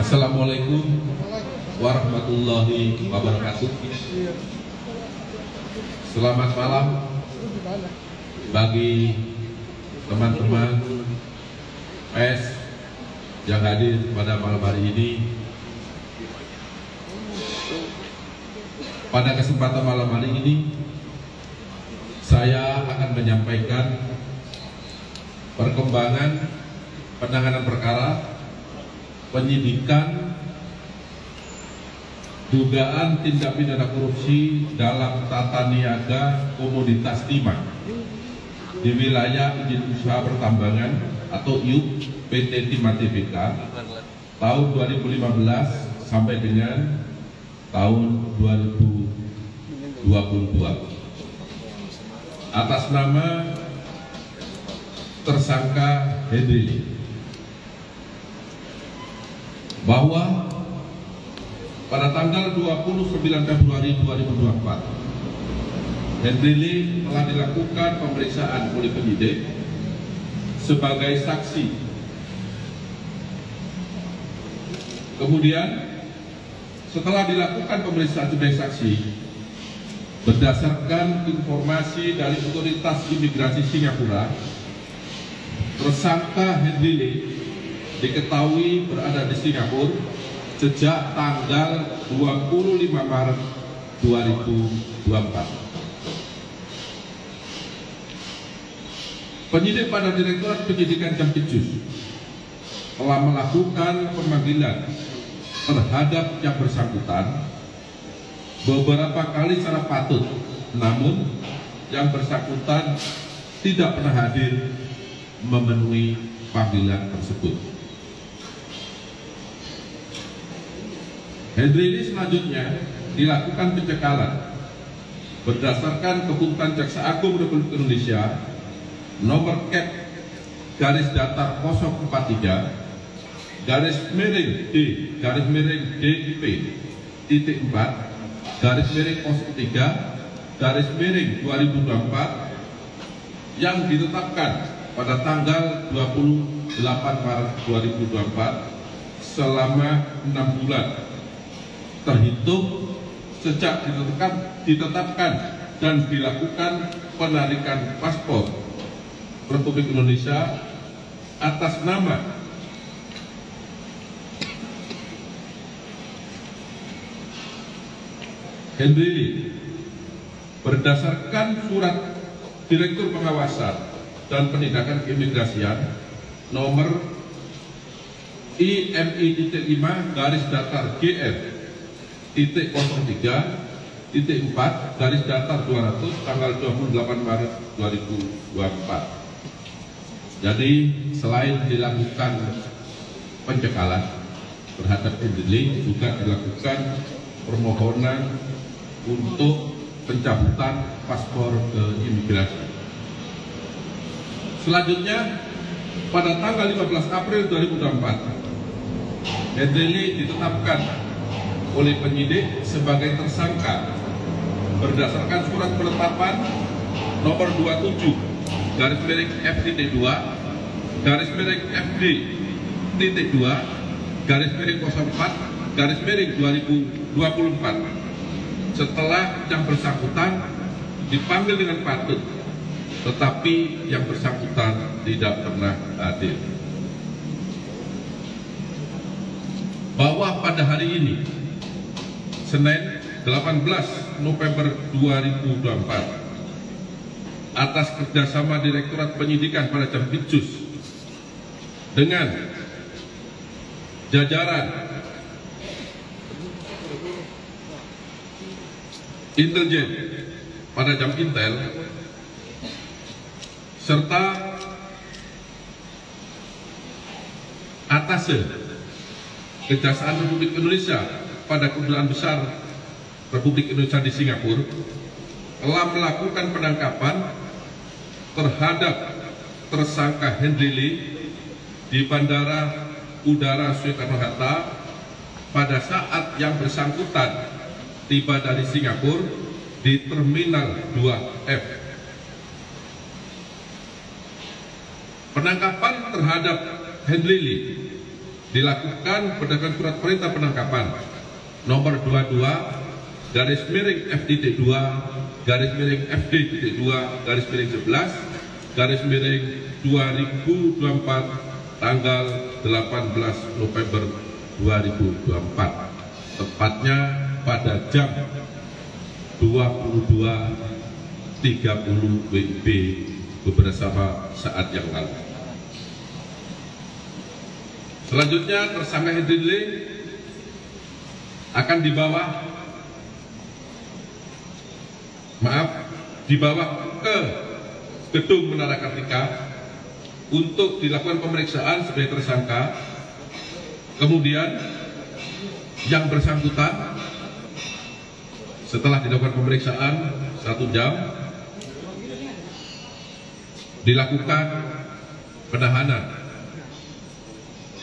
Assalamualaikum warahmatullahi wabarakatuh. Selamat malam bagi teman-teman pers yang hadir pada malam hari ini. Pada kesempatan malam hari ini, saya akan menyampaikan perkembangan penanganan perkara penyidikan dugaan tindak pidana korupsi dalam tata niaga komoditas timah di wilayah izin usaha pertambangan atau IUP PT Timah Tbk tahun 2015 sampai dengan tahun 2022 atas nama tersangka Hendri, bahwa pada tanggal 29 Februari 2024 Hendri telah dilakukan pemeriksaan oleh penyidik sebagai saksi. Kemudian setelah dilakukan pemeriksaan sebagai saksi, berdasarkan informasi dari otoritas imigrasi Singapura, tersangka Hendri diketahui berada di Singapura sejak tanggal 25 Maret 2024. Penyidik pada Direktorat Penyidikan Jampitsus telah melakukan pemanggilan terhadap yang bersangkutan beberapa kali secara patut, namun yang bersangkutan tidak pernah hadir memenuhi panggilan tersebut. Hendri ini selanjutnya dilakukan pencekalan berdasarkan keputusan Jaksa Agung Republik Indonesia nomor Cap garis datar 043 garis miring D garis miring DIP titik 4 garis miring 03 garis miring 2024 yang ditetapkan pada tanggal 28 Maret 2024 selama 6 bulan terhitung sejak ditetapkan dan dilakukan penarikan paspor Republik Indonesia atas nama Hendri berdasarkan surat Direktur Pengawasan dan Penindakan Keimigrasian nomor IMI.5 garis datar GF titik 03 titik 4 garis datar 200 tanggal 28 Maret 2024. Jadi selain dilakukan pencekalan terhadap Hendri, juga dilakukan permohonan untuk pencabutan paspor ke imigrasi. Selanjutnya pada tanggal 15 April 2024 Hendri ditetapkan oleh penyidik sebagai tersangka berdasarkan surat penetapan nomor 27 garis miring F.2 garis miring FD.2 garis miring 04 garis miring 2024 setelah yang bersangkutan dipanggil dengan patut, tetapi yang bersangkutan tidak pernah hadir. Bahwa pada hari ini Senin 18 November 2024 atas kerjasama Direktorat Penyidikan pada Jampitsus dengan jajaran intelijen pada Jampintel serta atase Kejaksaan Republik Indonesia pada Kedutaan Besar Republik Indonesia di Singapura telah melakukan penangkapan terhadap tersangka Hendri Lee di Bandara Udara Soekarno-Hatta pada saat yang bersangkutan tiba dari Singapura di Terminal 2F. Penangkapan terhadap Hendri Lee dilakukan berdasarkan surat perintah penangkapan nomor 22-F.2/11/11/2024 tanggal 18 November 2024, tepatnya pada jam 22.30 WIB beberapa saat yang lalu. Selanjutnya tersangka Hendrile akan dibawa ke gedung Menara Kartika untuk dilakukan pemeriksaan sebagai tersangka. Kemudian yang bersangkutan setelah dilakukan pemeriksaan 1 jam dilakukan penahanan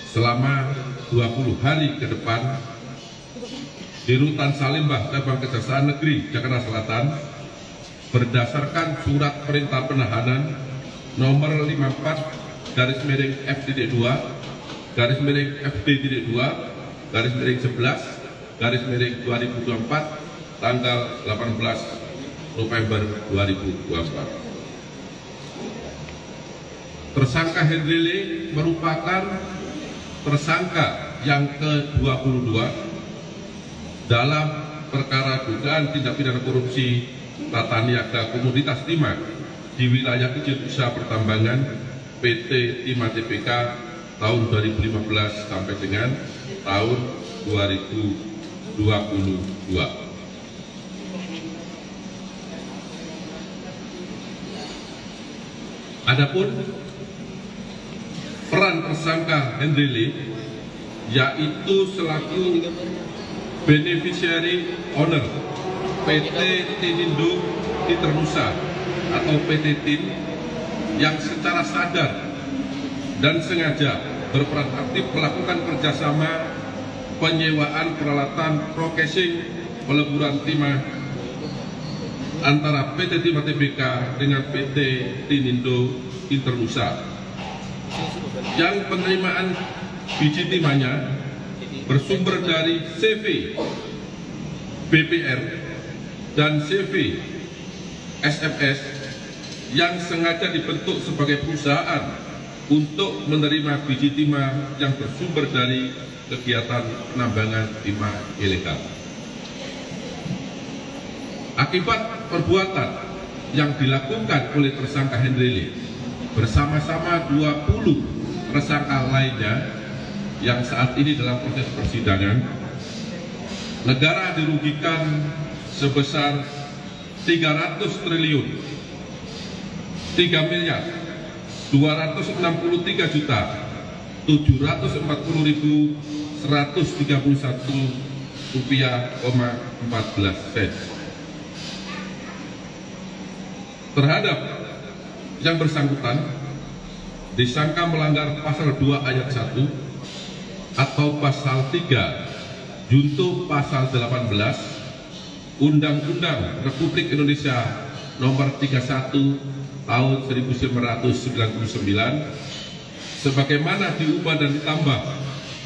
selama 20 hari ke depan di Rutan Salimbah Cabang Kejaksaan Negeri Jakarta Selatan berdasarkan surat perintah penahanan nomor 54-FD2/11/2024 tanggal 18 November 2024. Tersangka Hendrile merupakan tersangka yang ke-22 dalam perkara dugaan tindak pidana korupsi tata niaga komoditas timah di wilayah izin usaha pertambangan PT Timah Tbk tahun 2015 sampai dengan tahun 2022. Adapun peran tersangka Hendrile yaitu selaku beneficiary owner PT Tinindo Internusa atau PT TIN yang secara sadar dan sengaja berperan aktif melakukan kerjasama penyewaan peralatan processing peleburan timah antara PT Timah Tbk dengan PT Tinindo Internusa, yang penerimaan biji timahnya bersumber dari CV BPR dan CV SMS yang sengaja dibentuk sebagai perusahaan untuk menerima biji timah yang bersumber dari kegiatan penambangan timah ilegal. Akibat perbuatan yang dilakukan oleh tersangka Hendrile bersama-sama 20 tersangka lainnya yang saat ini dalam proses persidangan, negara dirugikan sebesar 300 triliun 3.240.740.131 rupiah,14 sen. Terhadap yang bersangkutan disangka melanggar pasal 2 ayat 1 atau pasal 3 junto pasal 18 Undang-Undang Republik Indonesia nomor 31 tahun 1999 sebagaimana diubah dan ditambah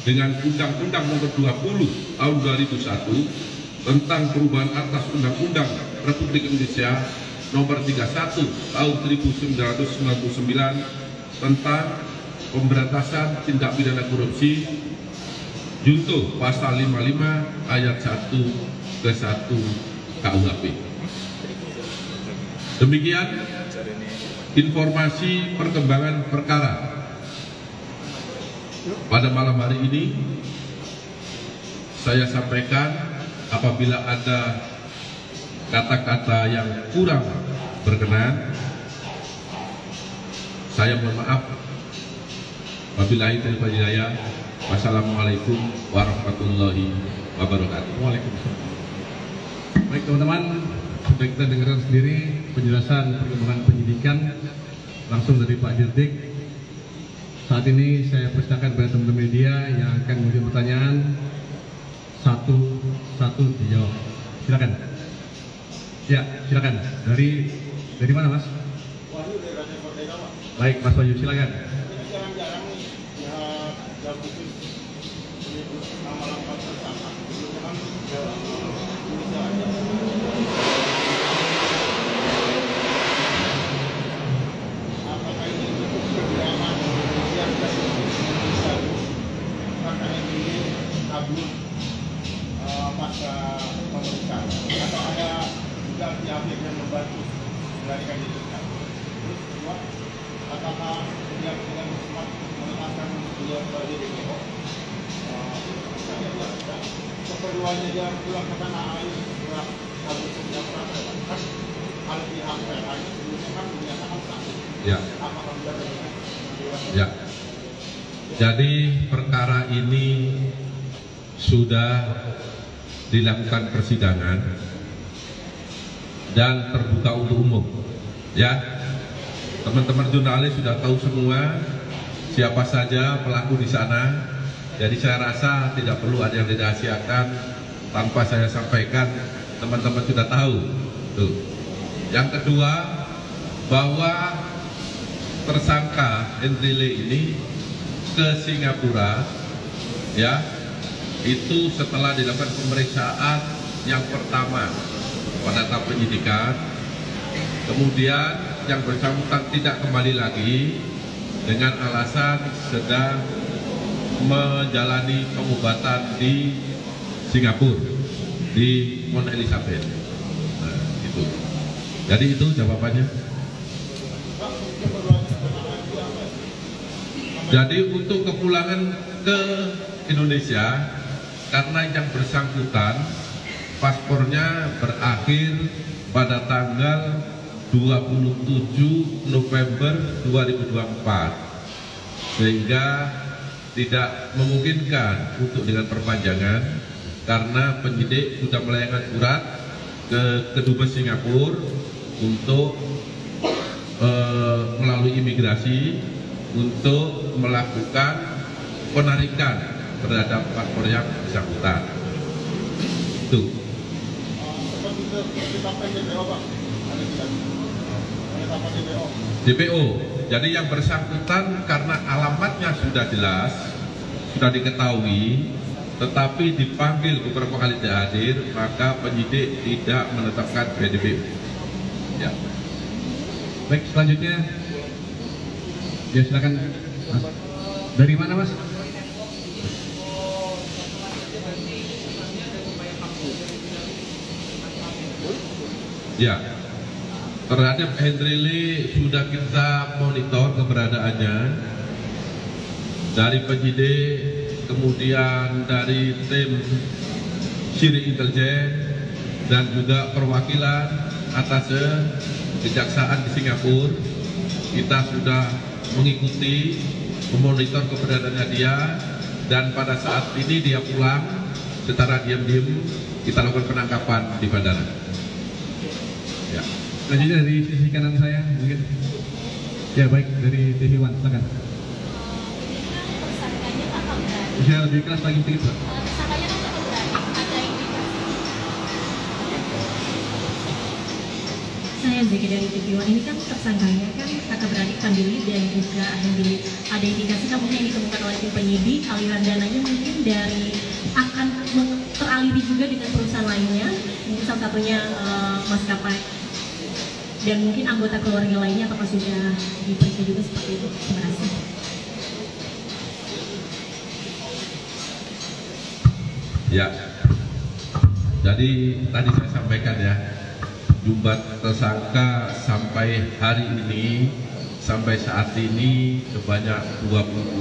dengan Undang-Undang nomor 20 tahun 2001 tentang perubahan atas Undang-Undang Republik Indonesia nomor 31 tahun 1999 tentang pemberantasan tindak pidana korupsi junto pasal 55 ayat 1 ke 1 KUHP. Demikian informasi perkembangan perkara pada malam hari ini. Saya sampaikan apabila ada kata-kata yang kurang berkenan, saya mohon maaf. Wabillahi taufiq wal hidayah. Wassalamualaikum warahmatullahi wabarakatuh. Waalaikumsalam. Baik teman-teman, sudah kita dengarkan sendiri penjelasan perkembangan penyidikan langsung dari Pak Dirdik. Saat ini saya persilakan kepada teman-teman media yang akan mengajukan pertanyaan satu-satu dijawab. Silakan. Ya, silakan. Dari mana, Mas? Wahyu dari Radio Merdeka, Pak. Baik, Mas Wahyu, silakan. Ini jarang-jarang nih yang khusus kabur pasca pemeriksaan. Atau ada juga pihak yang membantu melarikan diri. Terus kedua, apakah dia dengan sempat menetapkan dia sebagai DPO? Keperluannya dia pulang ke tanah air setelah kabur sejahtera kan kalau pihak PLH sebelumnya kan menyatakan sakit. Ya. Apakah benar? Ya. Jadi perkara ini sudah dilakukan persidangan dan terbuka untuk umum. Ya, teman-teman jurnalis sudah tahu semua siapa saja pelaku di sana. Jadi saya rasa tidak perlu ada yang dirahasiakan tanpa saya sampaikan, teman-teman sudah tahu. Tuh. Yang kedua, bahwa tersangka Henry Lee ini ke Singapura, ya, itu setelah dilakukan pemeriksaan yang pertama pada tahap penyidikan, kemudian yang bersangkutan tidak kembali lagi dengan alasan sedang menjalani pengobatan di Singapura, di Mount Elizabeth. Nah, itu. Jadi itu jawabannya. Jadi untuk kepulangan ke Indonesia, karena yang bersangkutan paspornya berakhir pada tanggal 27 November 2024, sehingga tidak memungkinkan untuk dengan perpanjangan karena penyidik sudah melayangkan surat ke Kedubes Singapura untuk melalui imigrasi untuk melakukan penarikan terhadap paspor yang bersangkutan. Itu. DPO. Jadi yang bersangkutan karena alamatnya sudah jelas, sudah diketahui, tetapi dipanggil beberapa kali tidak hadir, maka penyidik tidak menetapkan DPO. Ya. Baik, selanjutnya, ya silakan. Mas. Dari mana, Mas? Ya, terhadap Henry Lee sudah kita monitor keberadaannya dari penyidik, kemudian dari tim Siri Intelijen dan juga perwakilan atas kejaksaan di Singapura. Kita sudah mengikuti, memonitor keberadaannya dia, dan pada saat ini dia pulang secara diam-diam. Kita lakukan penangkapan di bandara. Ya. Selanjutnya dari sisi kanan saya mungkin. Ya baik, dari TV One, silakan. Tersangkanya apa benar? Bisa lebih keras lagi sedikit, Pak. Tersangkanya apa benar? Ada indikasi. Saya Zeki dari TV One. Ini kan tersangkanya kan kakak beradik Pandili dan juga Hendri. Ada indikasi namun yang ditemukan oleh tim penyidik aliran dananya mungkin dari akan teraliri juga dengan perusahaan lainnya, mungkin salah satunya maskapai. Dan mungkin anggota keluarga lainnya apakah sudah diperiksa juga seperti itu? Terima kasih. Ya, jadi tadi saya sampaikan ya, jumlah tersangka sampai hari ini, sampai saat ini sebanyak 22.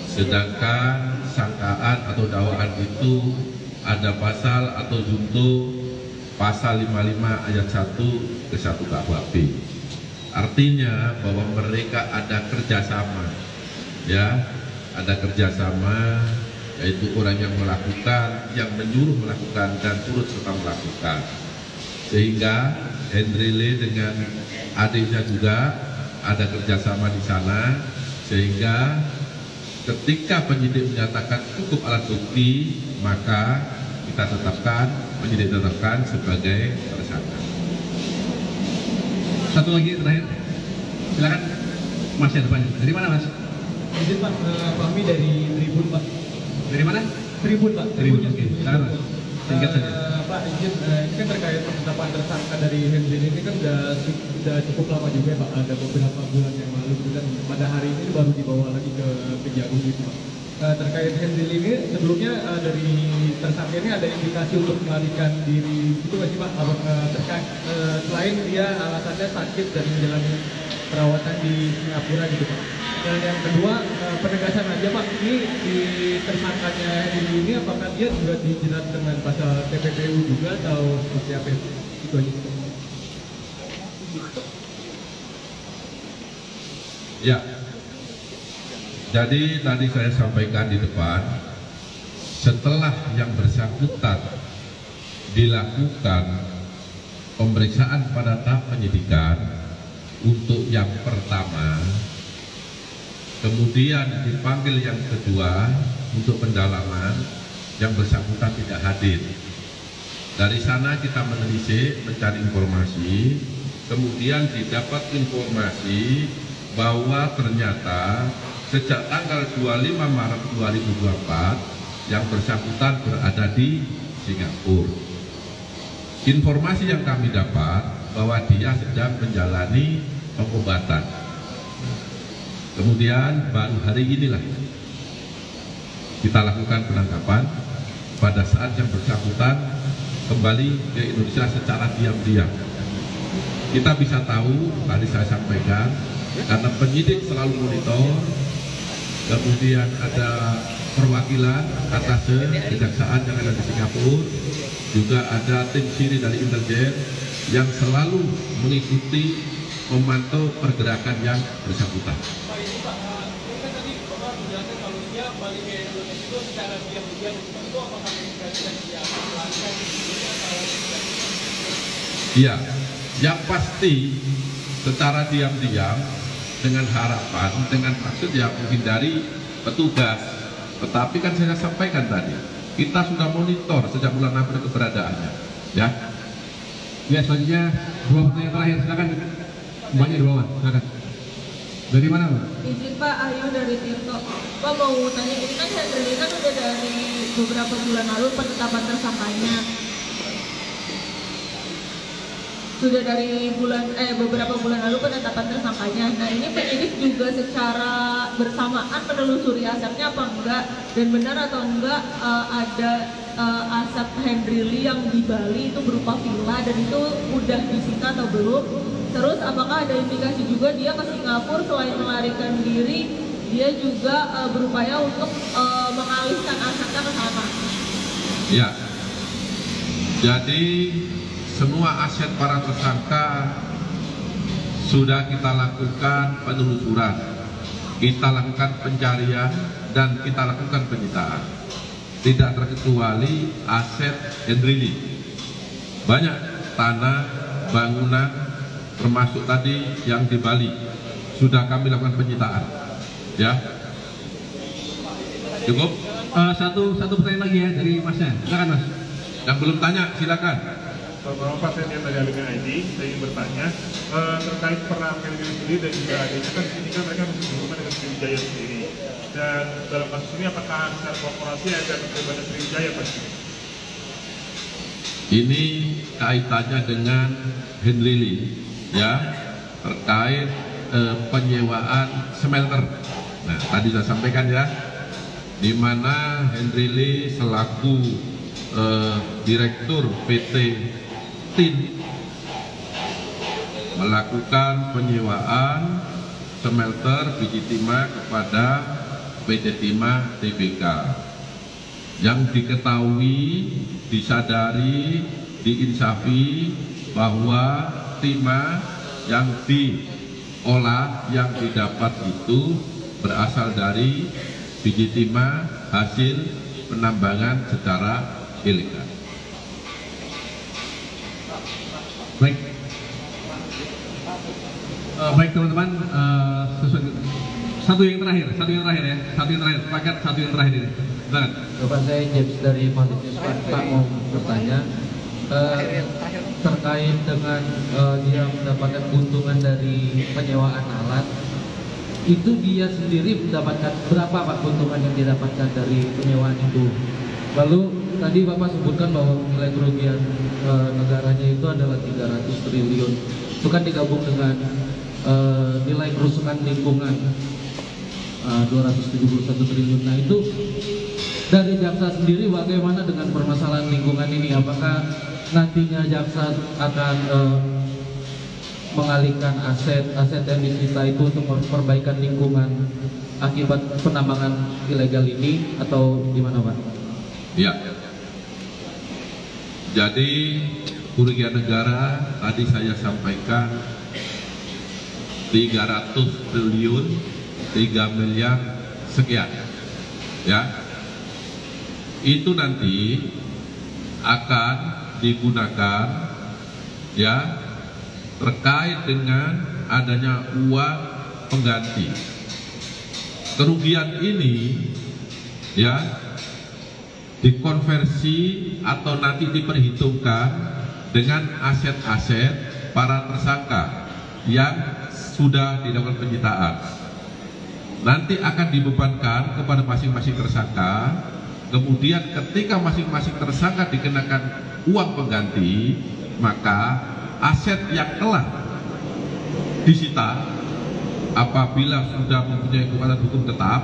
Sedangkan sangkaan atau dakwaan itu ada pasal atau junto pasal 55 ayat 1 ke 1 KUHP. Artinya bahwa mereka ada kerjasama, ya, ada kerjasama, yaitu orang yang melakukan, yang menyuruh melakukan dan turut serta melakukan. Sehingga Henry Lee dengan adiknya juga ada kerjasama di sana, sehingga ketika penyidik menyatakan cukup alat bukti, maka kita tetapkan, penyidik tetapkan sebagai tersangka. Satu lagi terakhir, silakan. Mas yang depannya. Dari mana, Mas? Izin Pak, kami dari Tribun Pak. Dari mana? Tribun Pak. Tribun, oke. Silakan, Mas. Singkat saja. Pak, izin, ini kan terkait penetapan tersangka dari Henry ini kan sudah cukup lama juga ya Pak, ada beberapa bulan yang lalu gitu kan. Pada hari ini baru dibawa lagi ke Kejagung gitu Pak. terkait Hendril ini sebelumnya dari tersangka ini ada indikasi untuk melarikan diri itu nggak sih Pak? Terkait selain dia alasannya sakit dan menjalani perawatan di Singapura gitu Pak. Dan yang kedua penegasan aja Pak, ini di tersangkanya ini apakah dia juga dijerat dengan pasal TPPU juga atau seperti apa itu aja? Ya, jadi tadi saya sampaikan di depan, setelah yang bersangkutan dilakukan pemeriksaan pada tahap penyidikan untuk yang pertama, kemudian dipanggil yang kedua untuk pendalaman, yang bersangkutan tidak hadir. Dari sana kita menelisik, mencari informasi, kemudian didapat informasi bahwa ternyata sejak tanggal 25 Maret 2024 yang bersangkutan berada di Singapura. Informasi yang kami dapat bahwa dia sedang menjalani pengobatan. Kemudian baru hari inilah kita lakukan penangkapan pada saat yang bersangkutan kembali ke Indonesia secara diam-diam. Kita bisa tahu, tadi saya sampaikan, karena penyidik selalu monitor, kemudian ada perwakilan atase kejaksaan yang ada di Singapura, juga ada tim siri dari intelijen yang selalu mengikuti, memantau pergerakan yang bersangkutan. Iya, yang pasti secara diam-diam dengan harapan, dengan maksud ya menghindari petugas. Tetapi kan saya sampaikan tadi, kita sudah monitor sejak bulan April keberadaannya. Ya. Ya, selanjutnya dua pertanyaan terakhir, silakan. Mbaknya di bawah, silakan. Dari mana Pak? Izin Pak, Ayu dari Tirto. Pak mau tanya, ini kan Hendril kan udah dari beberapa bulan lalu penetapan tersangkanya. Sudah dari beberapa bulan lalu penetapan tersangkanya. Nah ini penyidik juga secara bersamaan menelusuri asetnya apa enggak, dan benar atau enggak ada aset Hendrili yang di Bali itu berupa villa dan itu udah disita atau belum. Terus apakah ada indikasi juga dia ke Singapura selain melarikan diri, dia juga berupaya untuk mengalihkan asetnya ke sana? Ya, jadi semua aset para tersangka sudah kita lakukan penelusuran, kita lakukan pencarian, dan kita lakukan penyitaan. Tidak terkecuali aset Hendrili. Banyak tanah, bangunan, termasuk tadi yang di Bali, sudah kami lakukan penyitaan. Ya, cukup. Satu pertanyaan lagi ya dari Masnya. Silakan Mas. Yang belum tanya silakan. Beberapa pasien yang dari Alimin ID, saya ingin bertanya terkait peran Hendril sendiri dan juga adanya kan di sini kan mereka masih berhubungan dengan Sriwijaya sendiri. Dan dalam kasus ini apakah secara korporasi ada keterlibatan Sriwijaya Pak? Ini kaitannya dengan Hendrili, ya, terkait penyewaan smelter. Nah, tadi saya sampaikan ya, di mana Hendrili selaku Direktur PT TIN melakukan penyewaan smelter biji timah kepada PT Timah Tbk, yang diketahui, disadari, diinsafi bahwa timah yang diolah, yang didapat itu berasal dari biji timah hasil penambangan secara ilegal. Baik, baik teman-teman, satu yang terakhir ya, satu yang terakhir ini. Silakan. Bapak, saya James dari Monitor Pak mau bertanya terkait dengan dia mendapatkan keuntungan dari penyewaan alat. Itu dia sendiri mendapatkan berapa Pak keuntungan yang didapatkan dari penyewaan itu? Lalu tadi Bapak sebutkan bahwa nilai kerugian negaranya itu adalah 300 triliun. Itu kan digabung dengan nilai kerusakan lingkungan. 271 triliun. Nah itu dari jaksa sendiri bagaimana dengan permasalahan lingkungan ini? Apakah nantinya jaksa akan mengalihkan aset yang disita itu untuk perbaikan lingkungan akibat penambangan ilegal ini atau gimana Pak? Ya. Jadi kerugian negara tadi saya sampaikan 300 triliun 3 miliar sekian. Ya. Itu nanti akan digunakan ya terkait dengan adanya uang pengganti. Kerugian ini ya dikonversi atau nanti diperhitungkan dengan aset-aset para tersangka yang sudah dilakukan penyitaan. Nanti akan dibebankan kepada masing-masing tersangka. Kemudian ketika masing-masing tersangka dikenakan uang pengganti, maka aset yang telah disita apabila sudah mempunyai kekuatan hukum tetap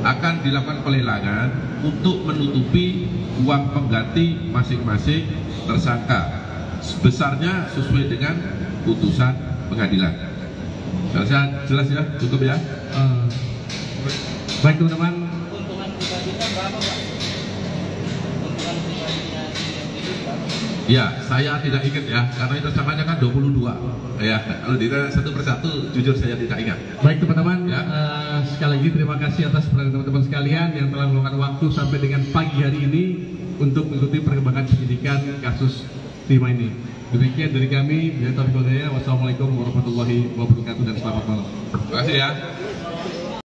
akan dilakukan pelelangan untuk menutupi uang pengganti masing-masing tersangka sebesarnya sesuai dengan putusan pengadilan. Jelas ya, cukup ya. Baik teman-teman. Keuntungan pribadinya berapa Pak? Keuntungan pribadinya Ya, saya tidak ingat ya, karena itu samanya kan 22. Ya, kalau ditanya satu persatu, jujur saya tidak ingat. Baik teman-teman, Ya. Sekali lagi terima kasih atas perhatian teman-teman sekalian yang telah meluangkan waktu sampai dengan pagi hari ini untuk mengikuti perkembangan penyidikan kasus timah ini. Demikian dari kami, Wassalamualaikum warahmatullahi wabarakatuh dan selamat malam. Terima kasih ya.